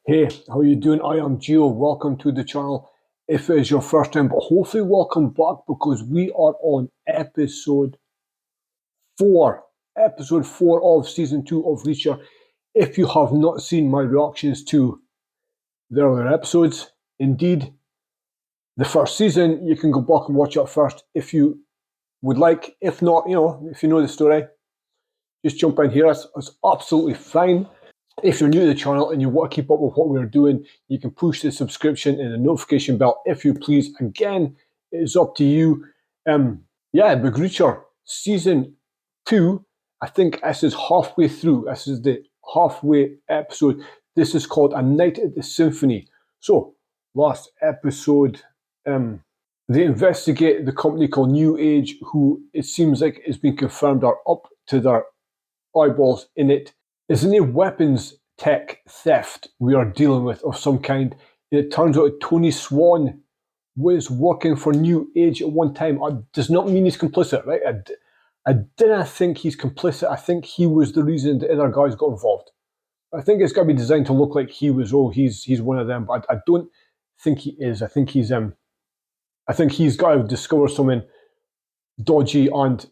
Hey, how you doing? I am Gio. Welcome to the channel. If it is your first time, but hopefully welcome back because we are on episode 4. Episode 4 of season 2 of Reacher. If you have not seen my reactions to the earlier episodes, indeed, the first season, you can go back and watch it first if you would like. If not, if you know the story, just jump in here. It's absolutely fine. If you're new to the channel and you want to keep up with what we're doing, you can push the subscription and the notification bell if you please. Again, it is up to you. Big Reacher season 2. I think this is halfway through. This is the halfway episode. This is called A Night at the Symphony. So, last episode, they investigate the company called New Age, who it seems like it's been confirmed are up to their eyeballs in it. Isn't it weapons tech theft we are dealing with of some kind? And it turns out Tony Swan was working for New Age at one time. It does not mean he's complicit, right? I didn't think he's complicit. I think he was the reason the other guys got involved. I think it's got to be designed to look like he was, he's one of them. But I don't think he is. I think he's got to discover something dodgy and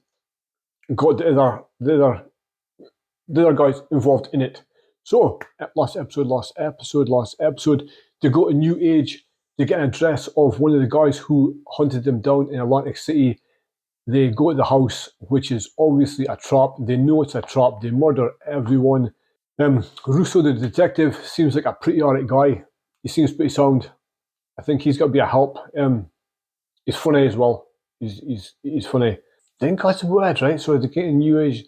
got the other guys involved in it. So, last episode, they go to New Age, they get an address of one of the guys who hunted them down in Atlantic City. They go to the house, which is obviously a trap. They know it's a trap. They murder everyone. Russo, the detective, seems like a pretty alright guy. He seems pretty sound. I think he's got to be a help. He's funny as well. He's funny. Then cuts the word, right? So they get in New Age.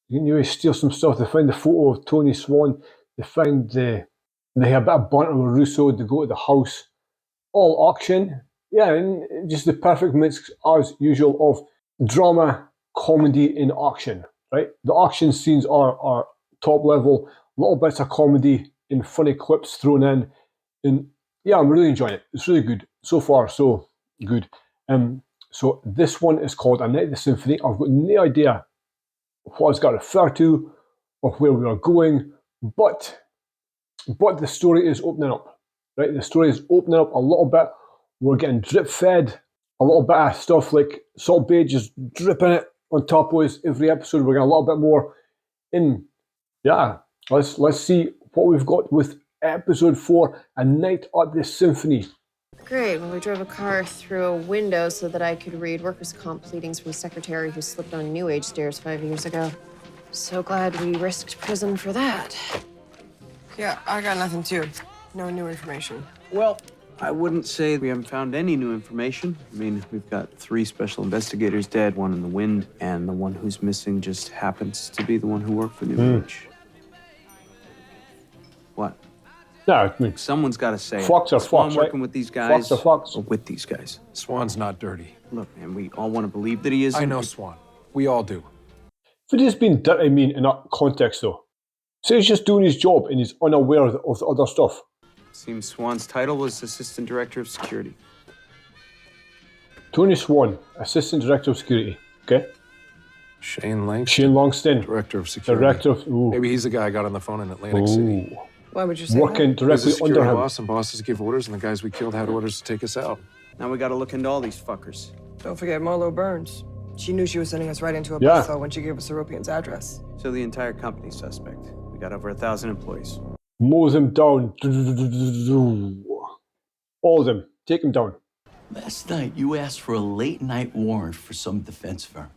You steal some stuff. They find the photo of Tony Swan. They find they have a bit of banter with Russo. They go to the house. All auction. Yeah, and just the perfect mix as usual of drama, comedy in action. Right? The action scenes are top level. Little bits of comedy and funny clips thrown in. And yeah, I'm really enjoying it. It's really good. So far, so good. So this one is called A Night at the Symphony. I've got no idea what it's got to refer to or where we are going, but the story is opening up, right? The story is opening up a little bit. We're getting drip fed a little bit of stuff like Salt Bay just dripping it on top of us every episode. We're getting a little bit more in. Yeah, let's see what we've got with episode 4, A Night at the Symphony. Great. Well, we drove a car through a window so that I could read workers' comp pleadings from a secretary who slipped on New Age stairs 5 years ago. So glad we risked prison for that. Yeah, I got nothing too. No new information. Well, I wouldn't say we haven't found any new information. I mean, we've got 3 special investigators dead, 1 in the wind, and the one who's missing just happens to be the one who worked for New Age. What? Yeah, I mean, someone's got to say Fox or Swan Fox, working right? with these guys. Fox or Fox. Or with these guys. Swan's not dirty. Look, man, we all want to believe that he is. I know Swan. We all do. If it has been dirty, I mean, in that context though. Say he's just doing his job and he's unaware of the other stuff. Seems Swan's title was Assistant Director of Security. Tony Swan, Assistant Director of Security. Okay. Shane Langston. Director of Security. Director of... Ooh. Maybe he's the guy I got on the phone in Atlantic City. Ooh. Why would you say Working that? directly He's a under security him. boss, and bosses give orders, and the guys we killed had orders to take us out. Now we got to look into all these fuckers. Don't forget Marlo Burns. She knew she was sending us right into a Yeah. buzzsaw when she gave us Seropian's address. So the entire company's suspect. We got over 1,000 employees. Mows him down. All of them. Take him down. Last night, you asked for a late-night warrant for some defense firm.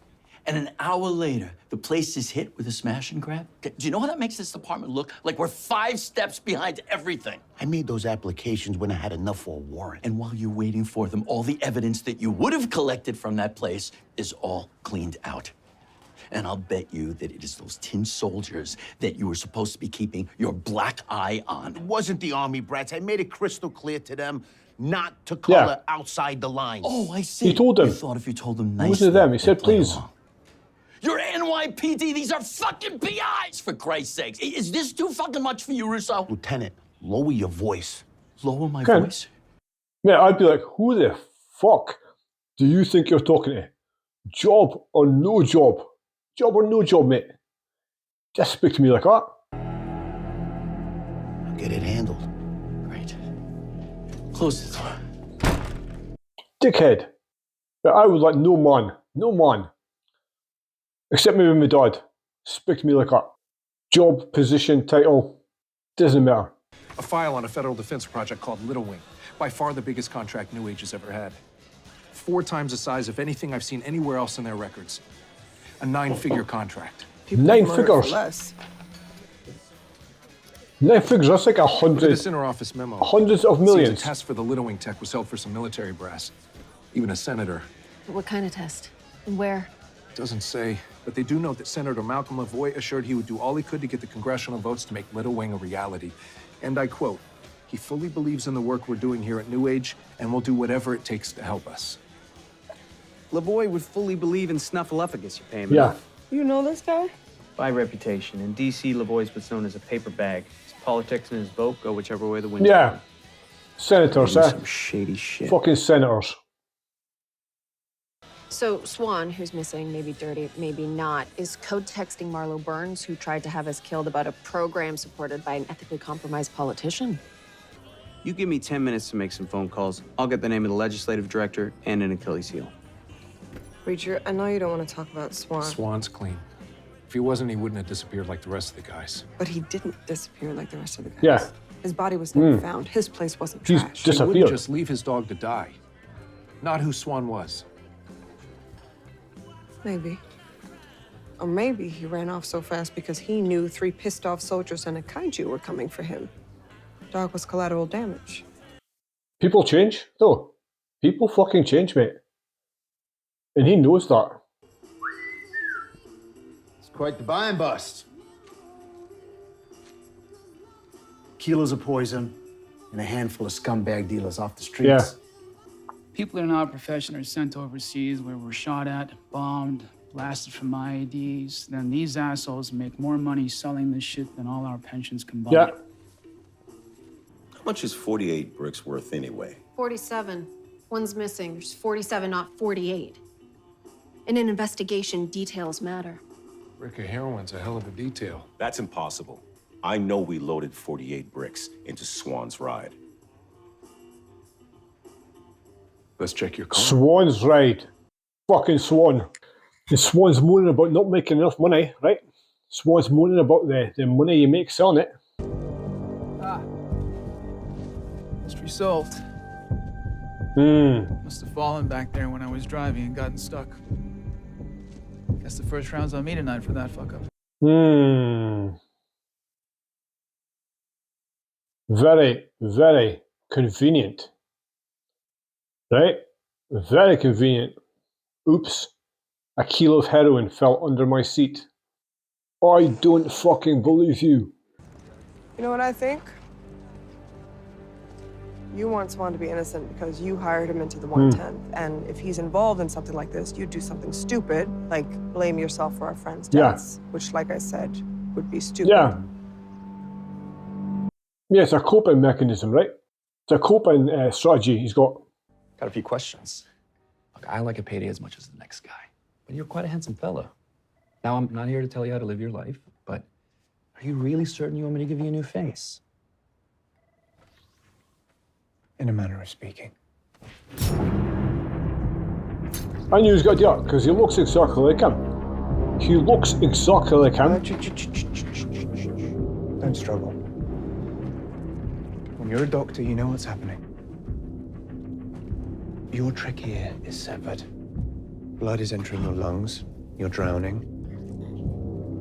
And an hour later, the place is hit with a smash and grab. Do you know how that makes this department look like we're 5 steps behind everything? I made those applications when I had enough for a warrant. And while you're waiting for them, all the evidence that you would have collected from that place is all cleaned out. And I'll bet you that it is those tin soldiers that you were supposed to be keeping your black eye on. It wasn't the army brats. I made it crystal clear to them not to color Yeah. outside the lines. Oh, I see. He told them. You thought if you told them It nicely, wasn't them. He they'd said, play please. along. You're NYPD. These are fucking PIs, for Christ's sakes. Is this too fucking much for you, Russo? Lieutenant, lower your voice. Lower my Okay. voice? Man, I'd be like, who the fuck do you think you're talking to? Job or no job? Job or no job, mate? Just speak to me like that. I'll get it handled. Close the door. Dickhead. But I would like no man. Except maybe my dad. Speak to me like that. Job, position, title, doesn't matter. A file on a federal defense project called Little Wing. By far the biggest contract New Age has ever had. 4 times the size of anything I've seen anywhere else in their records. A 9-figure contract. People 9 murder for figures. less. 9 figures, that's like Look at 100, this interoffice memo. hundreds of Seems millions. a test for the Little Wing tech was held for some military brass. Even a senator. What kind of test? And where? Doesn't say, but they do note that Senator Malcolm LaVoy assured he would do all he could to get the congressional votes to make Little Wing a reality. And I quote, "He fully believes in the work we're doing here at New Age and will do whatever it takes to help us." LaVoy would fully believe in snuffleupagus, you pay him Yeah. enough. You know this guy? By reputation. In D.C., LaVoy's what's known as a paper bag. His politics and his vote go whichever way the wind Yeah. blows. Senators, Some shady shit. Fucking senators. So Swan, who's missing, maybe dirty, maybe not, is code texting Marlo Burns, who tried to have us killed about a program supported by an ethically compromised politician. You give me 10 minutes to make some phone calls. I'll get the name of the legislative director and an Achilles heel. Preacher, I know you don't want to talk about Swan, Swan's clean. If he wasn't, he wouldn't have disappeared like the rest of the guys. but he didn't disappear like the rest of the guys. Yeah. His body was never found. His place wasn't He's trashed. just- He wouldn't Disappeared. just leave his dog to die. Not who Swan was. Maybe. Or maybe he ran off so fast because he knew 3 pissed off soldiers and a kaiju were coming for him. Dog was collateral damage. People change, though. People fucking change, mate. And he knows that. It's quite the buy and bust. Kilos of poison and a handful of scumbag dealers off the streets. Yeah. People that are not professional are sent overseas where we're shot at, bombed, blasted from IEDs. Then these assholes make more money selling this shit than all our pensions combined. Yeah. How much is 48 bricks worth anyway? 47. One's missing. There's 47, not 48. In an investigation, details matter. Brick of heroin's a hell of a detail. That's impossible. I know we loaded 48 bricks into Swan's ride. Let's check your car. Swan's ride. Fucking Swan. And Swan's moaning about not making enough money, right? Swan's moaning about the money you make selling it. Mystery solved. Must have fallen back there when I was driving and gotten stuck. Guess the first round's on me tonight for that fuck up. Very, very convenient. Right? Very convenient. Oops. A kilo of heroin fell under my seat. I don't fucking believe you. You know what I think? You want Swan to be innocent because you hired him into the 110th. And if he's involved in something like this, you'd do something stupid, like blame yourself for our friend's Yeah. deaths, which, like I said, would be stupid. Yeah. Yeah, it's a coping mechanism, right? It's a coping strategy he's got. Got a few questions. Look, I like a payday as much as the next guy, but you're quite a handsome fella. Now, I'm not here to tell you how to live your life, but are you really certain you want me to give you a new face? In a manner of speaking. I knew he was going to do that because he looks exactly like him. He looks exactly like him. Don't struggle. When you're a doctor, you know what's happening. Your trachea is severed. Blood is entering your lungs. You're drowning.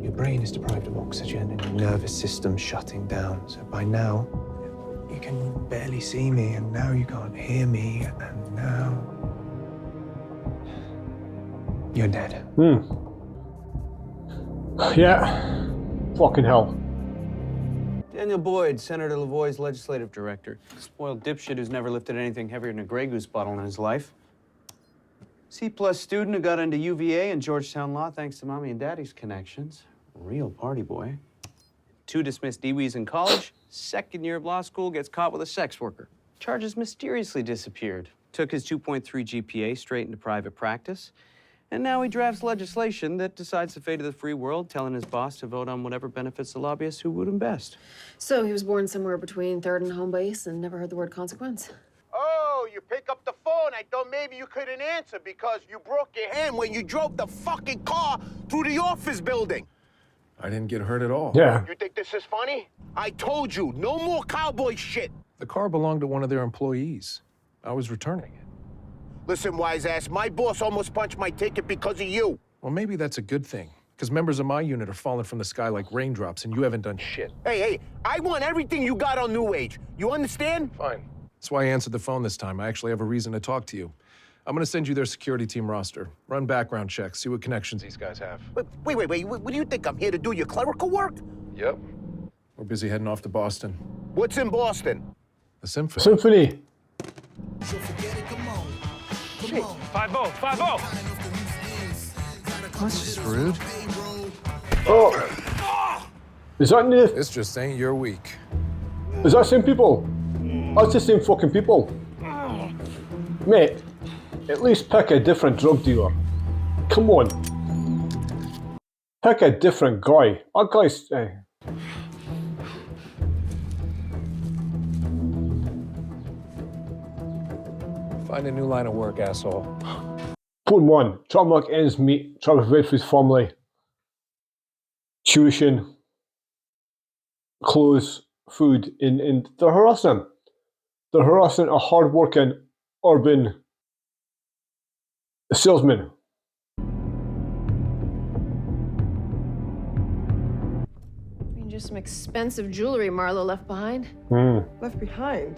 Your brain is deprived of oxygen and your nervous system shutting down. So by now, you can barely see me, and now you can't hear me, and now you're dead. Yeah. Fucking hell. Daniel Boyd, Senator LaVoy's legislative director. Spoiled dipshit who's never lifted anything heavier than a Grey Goose bottle in his life. C-plus student who got into UVA and Georgetown Law thanks to mommy and daddy's connections. Real party boy. 2 dismissed DWIs in college. 2nd year of law school, gets caught with a sex worker. Charges mysteriously disappeared. Took his 2.3 GPA straight into private practice. And now he drafts legislation that decides the fate of the free world, telling his boss to vote on whatever benefits the lobbyists who would him best. So he was born somewhere between 3rd and home base and never heard the word consequence. you pick up the phone, I thought maybe you couldn't answer because you broke your hand when you drove the fucking car through the office building. I didn't get hurt at all. Yeah. You think this is funny? I told you, no more cowboy shit. The car belonged to one of their employees. I was returning it. Listen, wise ass, my boss almost punched my ticket because of you. Well, maybe that's a good thing, because members of my unit are falling from the sky like raindrops, and you haven't done shit. Hey, I want everything you got on New Age. You understand? Fine. That's why I answered the phone this time. I actually have a reason to talk to you. I'm gonna send you their security team roster. Run background checks, see what connections these guys have. Wait, what do you think? I'm here to do your clerical work? Yep. We're busy heading off to Boston. What's in Boston? The Symphony. Symphony. Shit, 5-0, 5-0. That's just rude. Oh. Is that new? This just ain't your week. Is that the same people? That's the same fucking people. Mate, at least pick a different drug dealer. Come on. Pick a different guy. That guy's... Find a new line of work, asshole. Point one, try to make ends meet, try to provide for his family. Tuition, clothes, food, and they're harassing him. They're harassing a hard-working, urban salesman. I mean, just some expensive jewelry Marlo left behind. Left behind?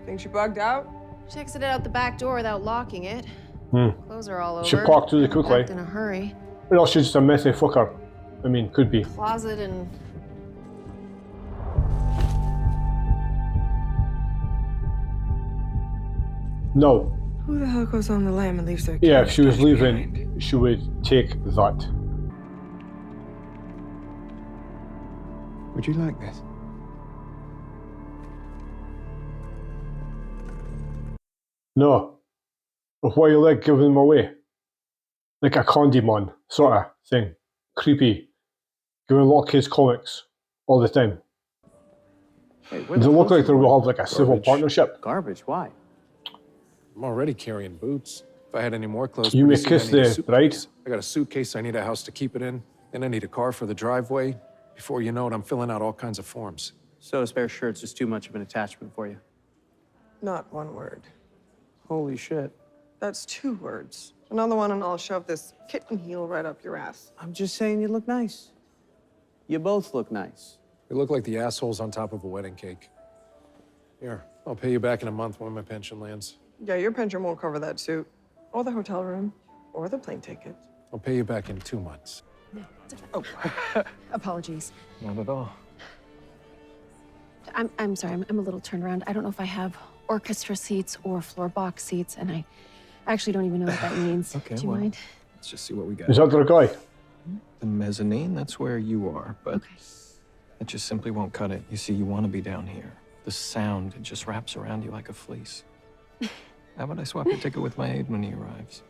Think she bugged out? She exited out the back door without locking it. Clothes are all over. She parked really quickly. Packed in a hurry. Or else she's just a messy fucker. I mean, could be. Closet and... No. Who the hell goes on the lam and leaves their kid? Yeah, if she was leaving, she would take that. Would you like this? No. But why you like giving them away? Like a Condimon sort of thing. Creepy. Giving a lot of kids comics all the time. Hey, They look like they will have like a civil partnership. Garbage, why? I'm already carrying boots. If I had any more clothes, You may pretty soon I kiss need a the right. suitcase. I got a suitcase, I need a house to keep it in. Then I need a car for the driveway. Before you know it, I'm filling out all kinds of forms. So a spare shirt's just too much of an attachment for you. Not one word. Holy shit. That's 2 words. Another one and I'll shove this kitten heel right up your ass. I'm just saying you look nice. You both look nice. You look like the assholes on top of a wedding cake. Here, I'll pay you back in a month when my pension lands. Yeah, your pension won't cover that suit, or the hotel room, or the plane ticket. I'll pay you back in 2 months. Oh, apologies. Not at all. I'm sorry, I'm a little turned around. I don't know if I have orchestra seats or floor box seats, and I actually don't even know what that means. Okay, Do you well, mind? Let's just see what we got. Is that their guy? The mezzanine, that's where you are, but Okay. it just simply won't cut it. You see, you want to be down here. The sound, it just wraps around you like a fleece. How about I swap your ticket with my aide when he arrives?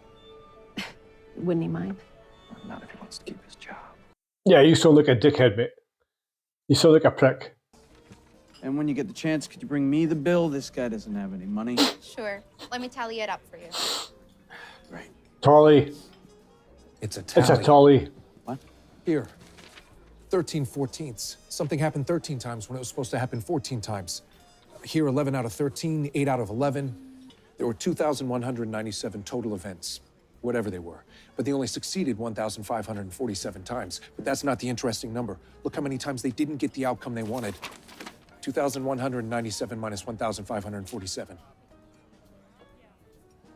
Wouldn't he mind? Not if he wants to keep his job. Yeah, you sound like a dickhead, mate. You sound like a prick. And when you get the chance, could you bring me the bill? This guy doesn't have any money. Sure. Let me tally it up for you. Great. Tolly. It's a tally. It's a tolly. What? Here. 13/14. Something happened 13 times when it was supposed to happen 14 times. Here, 11 out of 13, 8 out of 11. There were 2,197 total events, whatever they were. But they only succeeded 1,547 times. But that's not the interesting number. Look how many times they didn't get the outcome they wanted. 2,197 minus 1,547.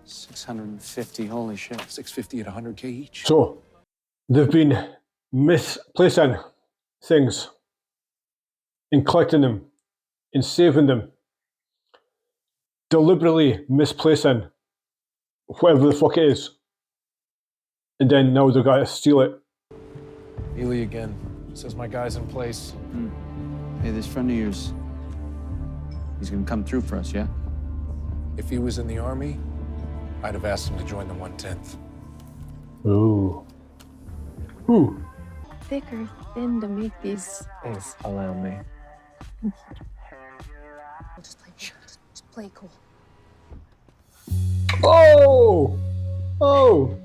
650, holy shit. 650 at 100K each. So, they've been misplacing things and collecting them and saving them. Deliberately misplacing whatever the fuck it is. And then now they're going to steal it. Ely again. Says my guy's in place. Hey, this friend of yours, he's gonna come through for us, yeah? If he was in the army, I'd have asked him to join the 110th. Ooh. Ooh. Thick or thin to make these. Please allow me. We'll just play. Just play it cool. Oh! Oh!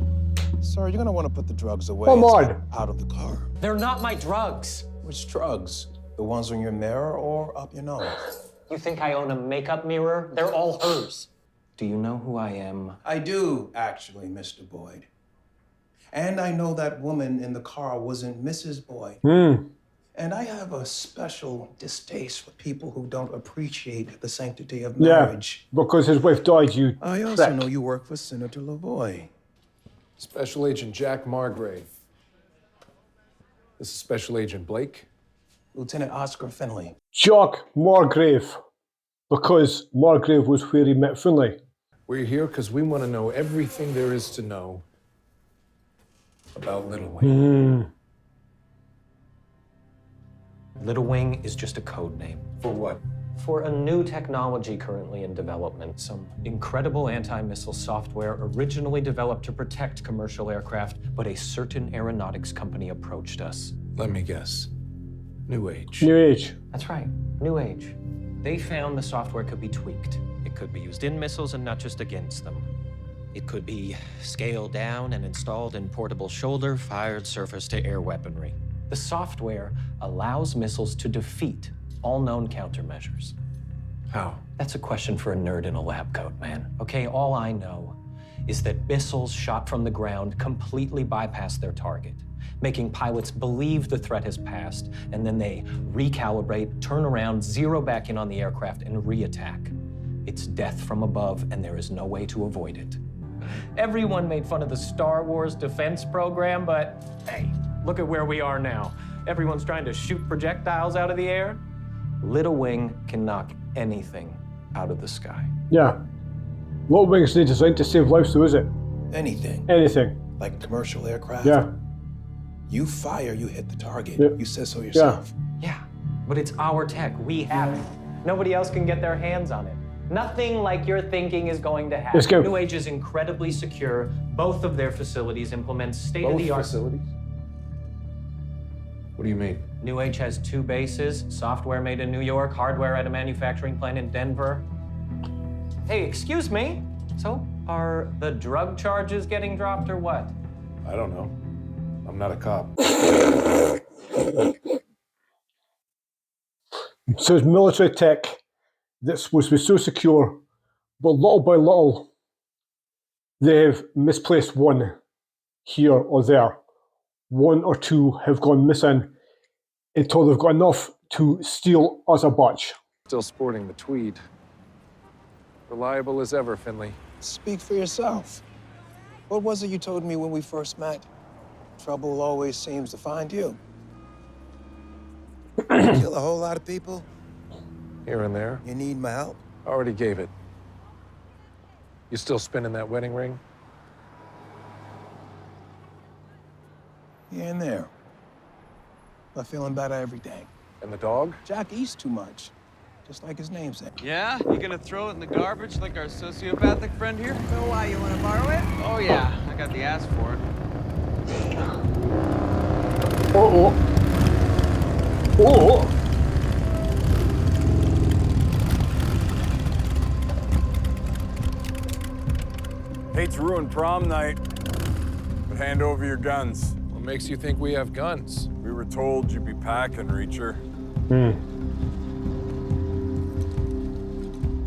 Sir, you're gonna want to put the drugs away Come and on. step out of the car. They're not my drugs. Which drugs? The ones on your mirror or up your nose? You think I own a makeup mirror? They're all hers. Do you know who I am? I do, actually, Mr. Boyd. And I know that woman in the car wasn't Mrs. Boyd. And I have a special distaste for people who don't appreciate the sanctity of marriage. Yeah, because his wife died, you I also prick. know you work for Senator Lavoie. Special Agent Jack Margrave. This is Special Agent Blake. Lieutenant Oscar Finley. Jack Margrave. Because Margrave was where he met Finley. We're here because we want to know everything there is to know about Little Wing. Little Wing is just a code name. For what? For a new technology currently in development. Some incredible anti-missile software originally developed to protect commercial aircraft, but a certain aeronautics company approached us. Let me guess. New Age. New Age. That's right, New Age. They found the software could be tweaked. It could be used in missiles and not just against them. It could be scaled down and installed in portable shoulder-fired surface-to-air weaponry. The software allows missiles to defeat all known countermeasures. How? That's a question for a nerd in a lab coat, man. Okay, all I know is that missiles shot from the ground completely bypass their target, making pilots believe the threat has passed, and then they recalibrate, turn around, zero back in on the aircraft, and re-attack. It's death from above, and there is no way to avoid it. Everyone made fun of the Star Wars defense program, but hey, look at where we are now. Everyone's trying to shoot projectiles out of the air. Little Wing can knock anything out of the sky. Yeah. Little Wing's not designed to save lives, though, is it? Anything. Anything. Like commercial aircraft. Yeah. You fire, you hit the target. Yeah. You said so yourself. Yeah, but it's our tech. We have it. Nobody else can get their hands on it. Nothing like you're thinking is going to happen. Let's go. New Age is incredibly secure. Both of their facilities implement Both state-of-the-art facilities? What do you mean? New Age has 2 bases, software made in New York, hardware at a manufacturing plant in Denver. Hey, excuse me. So, are the drug charges getting dropped or what? I don't know. I'm not a cop. So it's military tech that's supposed to be so secure, but little by little, they've misplaced one here or there. 1 or 2 have gone missing until they've got enough to steal as a batch. Still sporting the tweed. Reliable as ever, Finley. Speak for yourself. What was it you told me when we first met? Trouble always seems to find you. Kill a whole lot of people? Here and there. You need my help? Already gave it. You still spinning that wedding ring? Here and there. But feeling better every day. And the dog? Jack eats too much. Just like his name said. Yeah? You gonna throw it in the garbage like our sociopathic friend here? So why, you want to borrow it? Oh yeah, I got the ass for it. Uh-oh. Oh! Hate to ruin prom night, but hand over your guns. What makes you think we have guns? We were told you'd be packing, Reacher.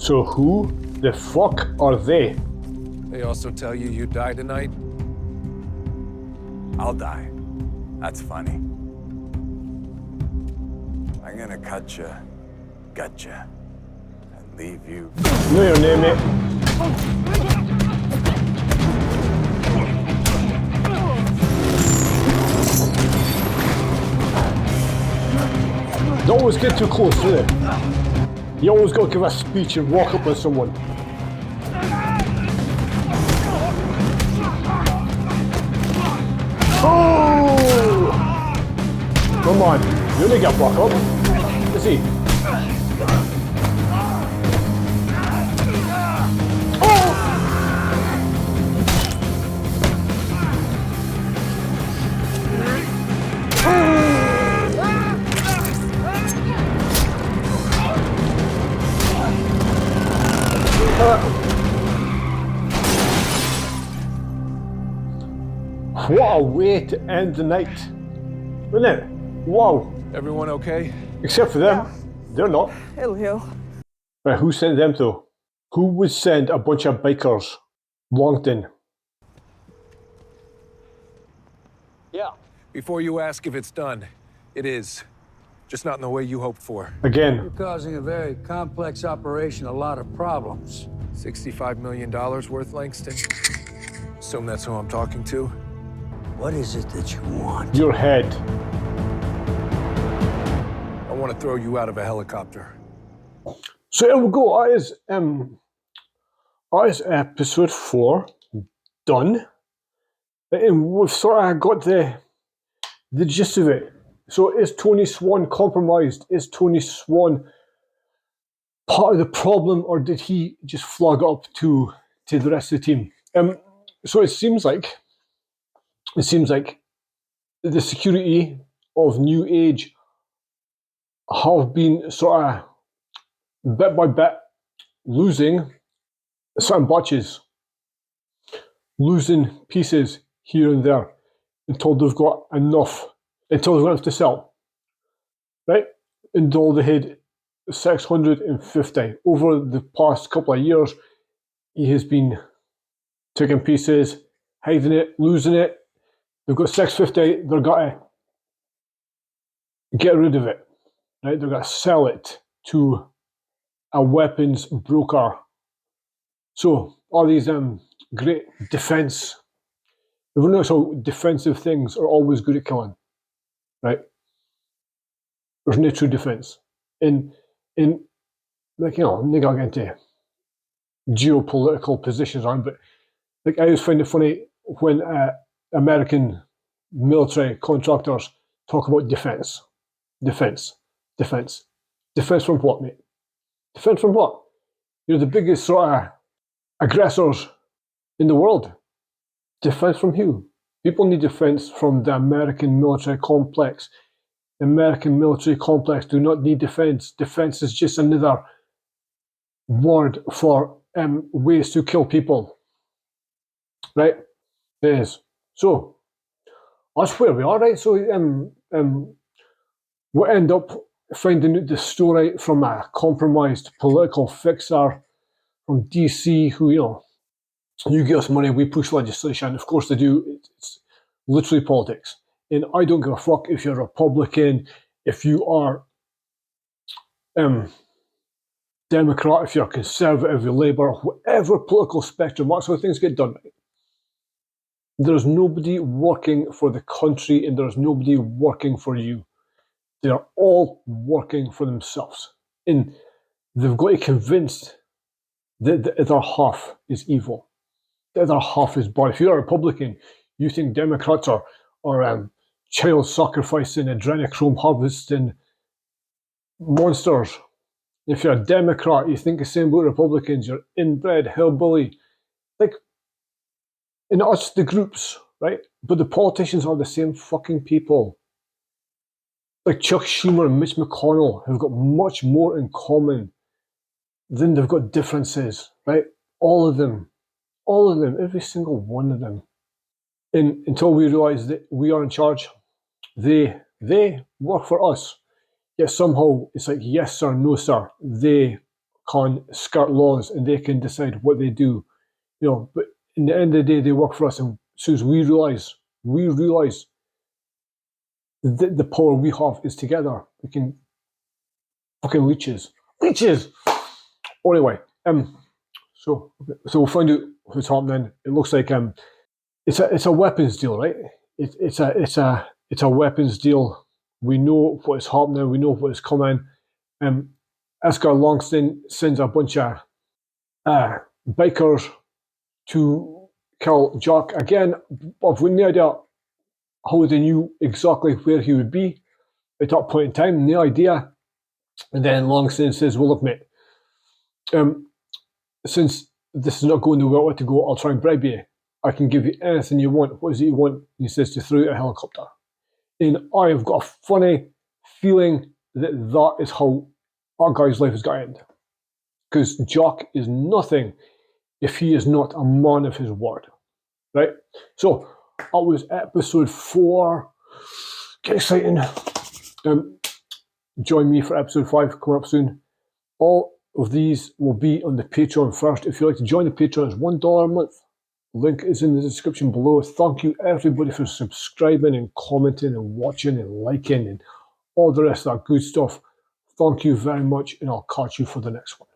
So who the fuck are they? They also tell you you die tonight? I'll die. That's funny. I'm gonna cut you, gut you, and leave you. Know your name, mate. Don't always get too close, do they? You always got to give a speech and walk up with someone. Oh! Come on, you only get walk up. Let's see. What a way to end the night. Isn't it? Wow. Everyone okay? Except for them. They're not. It'll heal. Right, who sent them though? Who would send a bunch of bikers? Longton. Yeah. Before you ask if it's done, it is. Just not in the way you hoped for. Again. You're causing a very complex operation a lot of problems. $65 million worth, Langston? Assume that's who I'm talking to. What is it that you want? Your head. I want to throw you out of a helicopter. So here we go. That is episode 4 done. And we've sort of got the gist of it. So is Tony Swan compromised? Is Tony Swan part of the problem, or did he just flog up to the rest of the team? So it seems like the security of New Age have been sort of bit by bit losing certain batches, losing pieces here and there until they've got enough to sell, right? Until they hit 650. Over the past couple of years, he has been taking pieces, hiding it, losing it. They've got 650, they've got to get rid of it, right? They've got to sell it to a weapons broker. So all these great defense, everyone knows how defensive things are always good at killing, right? There's no true defense. In like, you know, I'm not going to get into geopolitical positions on, but like I always find it funny when American military contractors talk about defense. Defense from what, mate? Defense from what? You're the biggest sort of aggressors in the world. Defense from who? People need defense from the American military complex. The American military complex do not need defense. Defense is just another word for ways to kill people. Right? It is. So, that's where we are, right? So, we end up finding out the story from a compromised political fixer from DC who, you know, you give us money, we push legislation. Of course they do. It's literally politics. And I don't give a fuck if you're a Republican, if you are Democrat, if you're Conservative, if you're Labour, whatever political spectrum, that's how things get done. There's nobody working for the country and there's nobody working for you. They're all working for themselves. And they've got to convince that the other half is evil. The other half is bad. If you're a Republican, you think Democrats are child sacrificing, adrenochrome harvesting monsters. If you're a Democrat, you think the same about Republicans. You're inbred hillbilly. Like, and it's the groups, right? But the politicians are the same fucking people. Like Chuck Schumer and Mitch McConnell have got much more in common than they've got differences, right? All of them, every single one of them. And until we realise that we are in charge, they work for us. Yet somehow it's like yes sir, no sir. They can skirt laws and they can decide what they do, you know. But in the end of the day, they work for us. And as soon as we realise that the power we have is together, we can fucking leeches. Anyway, so we'll find out what's happening. It looks like it's a weapons deal, right? It's a weapons deal. We know what is happening. We know what is coming. Oscar Langston sends a bunch of bikers to kill Jack again. I've no idea how they knew exactly where he would be at that point in time. No idea. And then Langston says, "Well, look, mate. Since this is not going the way I want to go, I'll try and bribe you. I can give you anything you want. What is it you want?" And he says to throw you a helicopter. And I have got a funny feeling that is how our guy's life is going to end. Because Jack is nothing if he is not a man of his word. Right? So, That was episode 4. Get exciting. Join me for episode 5 coming up soon. All of these will be on the Patreon first. If you'd like to join the Patreon, it's $1 a month. Link is in the description below. Thank you everybody for subscribing and commenting and watching and liking and all the rest of that good stuff. Thank you very much, and I'll catch you for the next one.